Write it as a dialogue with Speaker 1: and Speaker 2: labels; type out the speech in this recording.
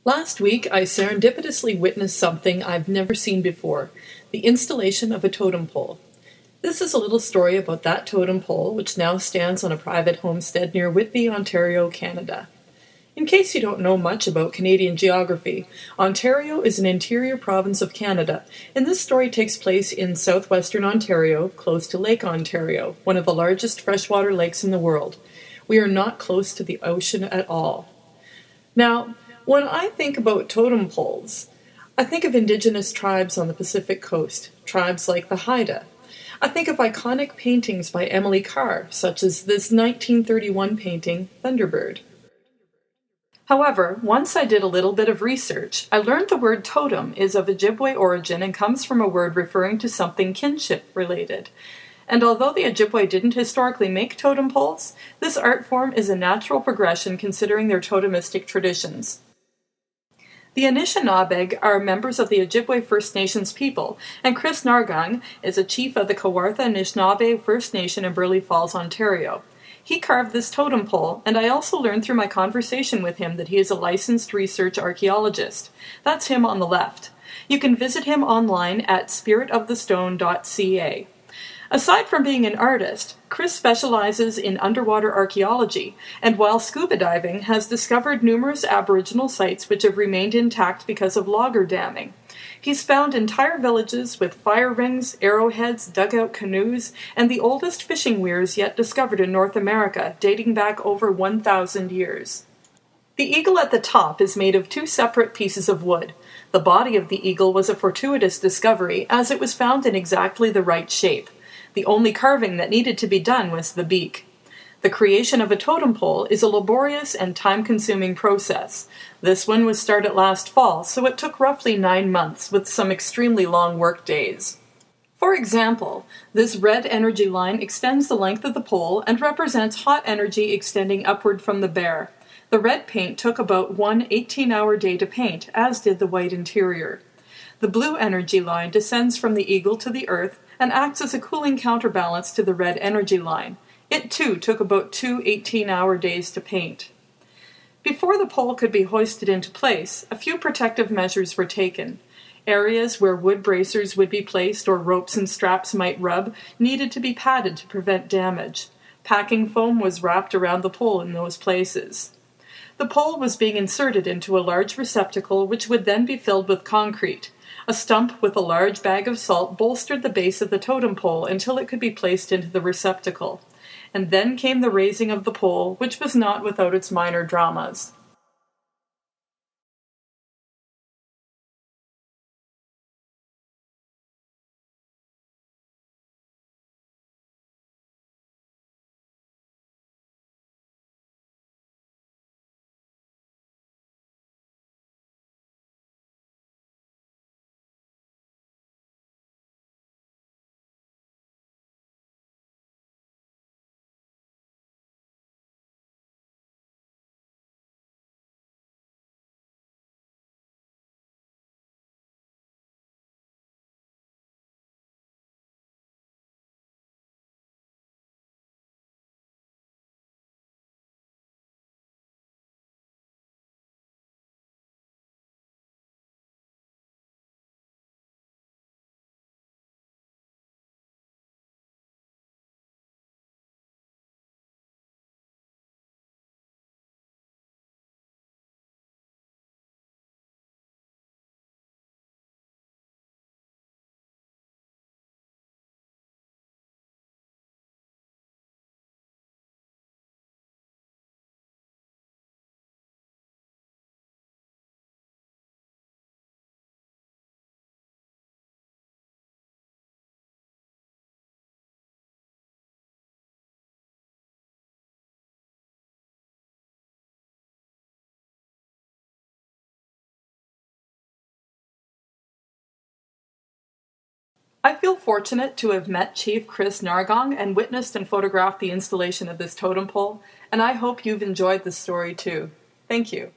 Speaker 1: Last week, I serendipitously witnessed something I've never seen before, the installation of a totem pole. This is a little story about that totem pole, which now stands on a private homestead near Whitby, Ontario, Canada. In case you don't know much about Canadian geography, Ontario is an interior province of Canada, and this story takes place in southwestern Ontario, close to Lake Ontario, one of the largest freshwater lakes in the world. We are not close to the ocean at all. Now, when I think about totem poles, I think of indigenous tribes on the Pacific coast, tribes like the Haida. I think of iconic paintings by Emily Carr, such as this 1931 painting, Thunderbird. However, once I did a little bit of research, I learned the word totem is of Ojibwe origin and comes from a word referring to something kinship related. And although the Ojibwe didn't historically make totem poles, this art form is a natural progression considering their totemistic traditions. The Anishinaabe are members of the Ojibwe First Nations people, and Chris Nargang is a chief of the Kawartha Anishinaabe First Nation in Burleigh Falls, Ontario. He carved this totem pole, and I also learned through my conversation with him that he is a licensed research archaeologist. That's him on the left. You can visit him online at spiritofthestone.ca. Aside from being an artist, Chris specializes in underwater archaeology, and while scuba diving, has discovered numerous Aboriginal sites which have remained intact because of logger damming. He's found entire villages with fire rings, arrowheads, dugout canoes, and the oldest fishing weirs yet discovered in North America, dating back over 1,000 years. The eagle at the top is made of two separate pieces of wood. The body of the eagle was a fortuitous discovery, as it was found in exactly the right shape. The only carving that needed to be done was the beak. The creation of a totem pole is a laborious and time-consuming process. This one was started last fall, so it took roughly 9 months, with some extremely long work days. For example, this red energy line extends the length of the pole and represents hot energy extending upward from the bear. The red paint took about one 18-hour day to paint, as did the white interior. The blue energy line descends from the eagle to the earth and acts as a cooling counterbalance to the red energy line. It too took about two 18-hour days to paint. Before the pole could be hoisted into place, a few protective measures were taken. Areas where wood bracers would be placed or ropes and straps might rub needed to be padded to prevent damage. Packing foam was wrapped around the pole in those places. The pole was being inserted into a large receptacle which would then be filled with concrete. A stump with a large bag of salt bolstered the base of the totem pole until it could be placed into the receptacle. And then came the raising of the pole, which was not without its minor dramas. I feel fortunate to have met Chief Chris Nargong and witnessed and photographed the installation of this totem pole, and I hope you've enjoyed this story too. Thank you.